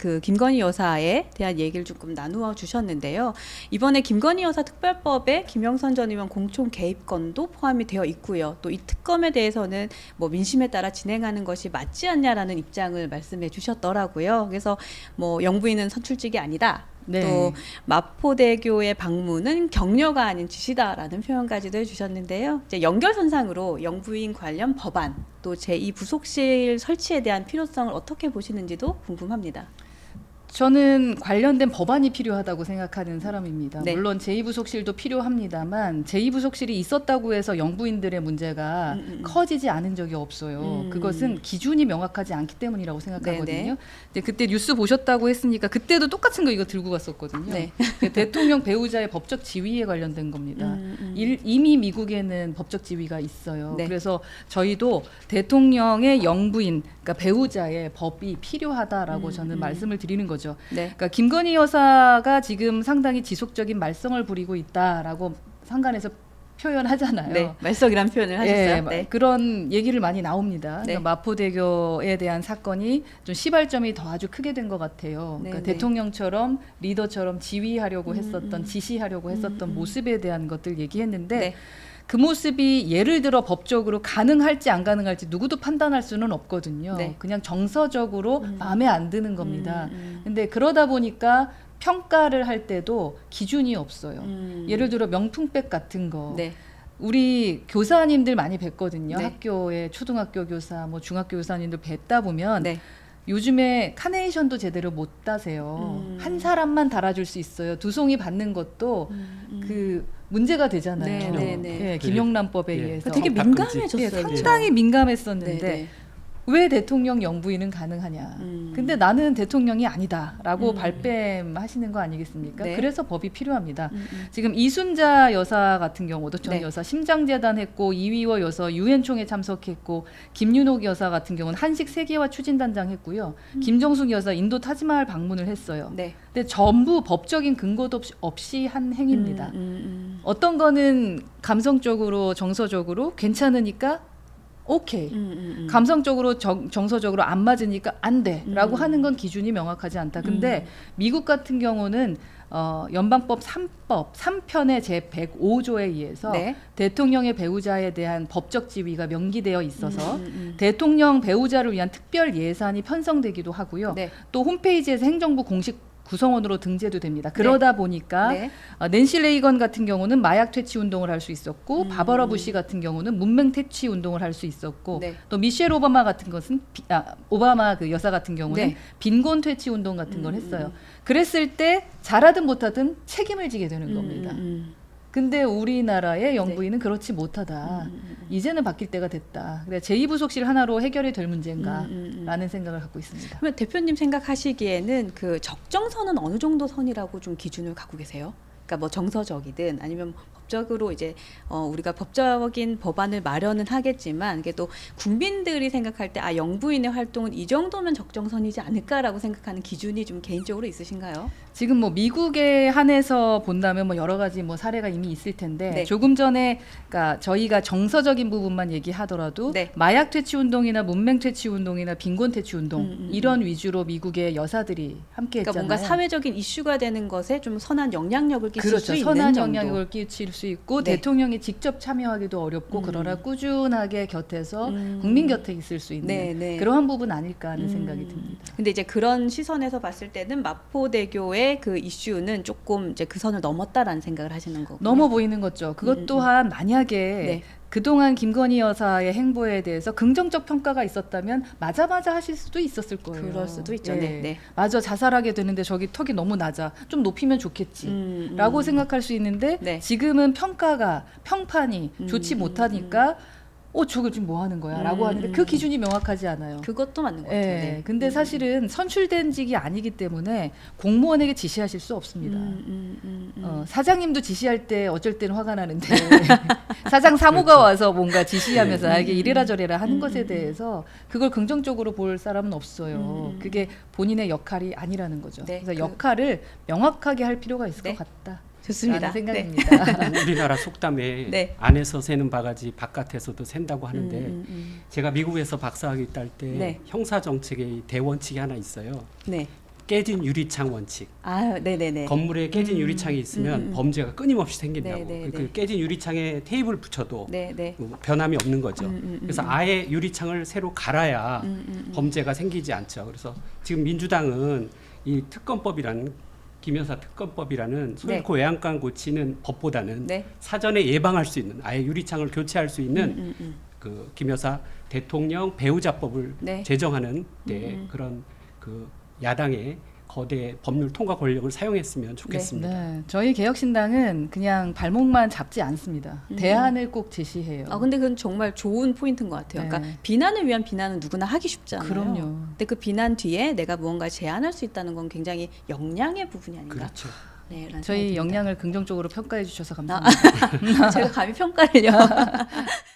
그 김건희 여사에 대한 얘기를 조금 나누어 주셨는데요. 이번에 김건희 여사 특별법에 김영선 전 의원 공총 개입건도 포함이 되어 있고요. 또 이 특검에 대해서는 뭐 민심에 따라 진행하는 것이 맞지 않냐라는 입장을 말씀해 주셨더라고요. 그래서 뭐 영부인은 선출직이 아니다. 네. 또 마포대교의 방문은 격려가 아닌 지시다라는 표현까지도 해주셨는데요. 이제 연결선상으로 영부인 관련 법안 또 제2부속실 설치에 대한 필요성을 어떻게 보시는지도 궁금합니다. 저는 관련된 법안이 필요하다고 생각하는 사람입니다. 네. 물론 제2부속실도 필요합니다만 제2부속실이 있었다고 해서 영부인들의 문제가 커지지 않은 적이 없어요. 그것은 기준이 명확하지 않기 때문이라고 생각하거든요. 네네. 근데 그때 뉴스 보셨다고 했으니까 그때도 똑같은 거 이거 들고 갔었거든요. 네. 대통령 배우자의 법적 지위에 관련된 겁니다. 이미 미국에는 법적 지위가 있어요. 네. 그래서 저희도 대통령의 영부인, 그러니까 배우자의 법이 필요하다라고 저는 말씀을 드리는 거죠. 네. 그러니까 김건희 여사가 지금 상당히 지속적인 말썽을 부리고 있다라고 상간에서 표현하잖아요. 네, 말썽이란 표현을 하셨어요. 예, 네. 그런 얘기를 많이 나옵니다. 네. 그러니까 마포대교에 대한 사건이 좀 시발점이 더 아주 크게 된 것 같아요. 네, 그러니까 네. 대통령처럼 리더처럼 지휘하려고 했었던, 지시하려고 했었던 모습에 대한 것들 얘기했는데 네. 그 모습이 예를 들어 법적으로 가능할지 안 가능할지 누구도 판단할 수는 없거든요. 네. 그냥 정서적으로 마음에 안 드는 겁니다. 근데 그러다 보니까 평가를 할 때도 기준이 없어요. 예를 들어 명품백 같은 거. 네. 우리 교사님들 많이 뵀거든요. 네. 학교에 초등학교 교사, 뭐 중학교 교사님들 뵀다 보면 네. 요즘에 카네이션도 제대로 못 따세요. 한 사람만 달아줄 수 있어요. 두 송이 받는 것도 그 문제가 되잖아요. 네, 네, 네. 예, 김영란법에 예. 의해서 되게 다 금지. 민감해졌어요. 예, 그렇죠? 상당히 민감했었는데 네, 네. 왜 대통령 영부인은 가능하냐. 근데 나는 대통령이 아니다라고 발뺌하시는 거 아니겠습니까? 네. 그래서 법이 필요합니다. 지금 이순자 여사 같은 경우도 전 네. 여사 심장재단 했고 이휘워 여사 유엔총회 참석했고 김윤옥 여사 같은 경우는 한식 세계화 추진단장 했고요. 김정숙 여사 인도 타지마할 방문을 했어요. 네. 근데 전부 법적인 근거도 없이 한 행위입니다. 어떤 거는 감성적으로 정서적으로 괜찮으니까 오케이. 감성적으로 정서적으로 안 맞으니까 안 돼라고 하는 건 기준이 명확하지 않다. 근데 미국 같은 경우는 연방법 3법 3편의 제 105조에 의해서 네. 대통령의 배우자에 대한 법적 지위가 명기되어 있어서 대통령 배우자를 위한 특별 예산이 편성되기도 하고요. 네. 또 홈페이지에서 행정부 공식 구성원으로 등재도 됩니다. 그러다 보니까 네. 낸시 레이건 같은 경우는 마약 퇴치 운동을 할 수 있었고 바버라 부시 같은 경우는 문맹 퇴치 운동을 할 수 있었고 네. 또 미셸 오바마 같은 것은 오바마 그 여사 같은 경우는 네. 빈곤 퇴치 운동 같은 걸 했어요. 그랬을 때 잘하든 못하든 책임을 지게 되는 겁니다. 근데 우리나라의 영부인은 그렇지 못하다. 이제는 바뀔 때가 됐다. 그래 제2부속실 하나로 해결이 될 문제인가 라는 생각을 갖고 있습니다. 그러면 대표님 생각하시기에는 그 적정선은 어느 정도 선이라고 좀 기준을 갖고 계세요? 그러니까 뭐 정서적이든 아니면 법적으로 이제 우리가 법적인 법안을 마련은 하겠지만 이게 또 국민들이 생각할 때 영부인의 활동은 이 정도면 적정선이지 않을까라고 생각하는 기준이 좀 개인적으로 있으신가요? 지금 뭐 미국에 한해서 본다면 뭐 여러 가지 뭐 사례가 이미 있을 텐데 네. 조금 전에 그러니까 저희가 정서적인 부분만 얘기하더라도 네. 마약 퇴치 운동이나 문맹 퇴치 운동이나 빈곤 퇴치 운동 이런 위주로 미국의 여사들이 함께 그러니까 했잖아요. 뭔가 사회적인 이슈가 되는 것에 좀 선한 영향력을 끼칠 그렇죠. 수 있는 선한 정도. 영향력을 끼칠 수 있고 네. 대통령이 직접 참여하기도 어렵고 그러나 꾸준하게 곁에서 국민 곁에 있을 수 있는 네, 네. 그러한 부분 아닐까 하는 생각이 듭니다. 근데 이제 그런 시선에서 봤을 때는 마포대교의 그 이슈는 조금 이제 그 선을 넘었다라는 생각을 하시는 거고. 넘어 보이는 거죠. 그것 또한 만약에 네. 그동안 김건희 여사의 행보에 대해서 긍정적 평가가 있었다면 맞아 하실 수도 있었을 거예요. 그럴 수도 있죠. 예. 네, 네. 맞아, 자살하게 되는데 저기 턱이 너무 낮아. 좀 높이면 좋겠지. 라고 생각할 수 있는데 네. 지금은 평판이 좋지 못하니까 저거 지금 뭐 하는 거야? 라고 하는데 그 기준이 명확하지 않아요. 그것도 맞는 것 같아요. 예, 네. 근데 사실은 선출된 직이 아니기 때문에 공무원에게 지시하실 수 없습니다. 사장님도 지시할 때 어쩔 때는 화가 나는데 사장 사무가 그렇죠. 와서 뭔가 지시하면서 이게 이래라 저래라 하는 것에 대해서 그걸 긍정적으로 볼 사람은 없어요. 그게 본인의 역할이 아니라는 거죠. 네, 그래서 역할을 명확하게 할 필요가 있을 네. 것 같다. 좋습니다. 라는 생각입니다. 우리나라 속담에 네. 안에서 새는 바가지 바깥에서도 샌다고 하는데 제가 미국에서 박사학위 딸 때 네. 형사 정책의 대원칙이 하나 있어요. 네. 깨진 유리창 원칙. 아, 네네네. 건물에 깨진 유리창이 있으면 범죄가 끊임없이 생긴다고. 네. 그 깨진 유리창에 테이블 붙여도 네네. 변함이 없는 거죠. 그래서 아예 유리창을 새로 갈아야 범죄가 생기지 않죠. 그래서 지금 민주당은 이 특검법이라는 김여사 특검법이라는 소위 네. 외양간 고치는 법보다는 네. 사전에 예방할 수 있는 아예 유리창을 교체할 수 있는 그 김여사 대통령 배우자법을 네. 제정하는 데 그런 그 야당의 거대 법률 통과 권력을 사용했으면 좋겠습니다. 네, 저희 개혁신당은 그냥 발목만 잡지 않습니다. 대안을 꼭 제시해요. 아, 근데 그건 정말 좋은 포인트인 것 같아요. 네. 그러니까 비난을 위한 비난은 누구나 하기 쉽잖아요. 그럼요. 근데 그 비난 뒤에 내가 무언가 제안할 수 있다는 건 굉장히 역량의 부분이 아닌가. 그렇죠. 네, 라는 생각이 저희 듭니다. 역량을 긍정적으로 평가해 주셔서 감사합니다. 제가 감히 평가를요.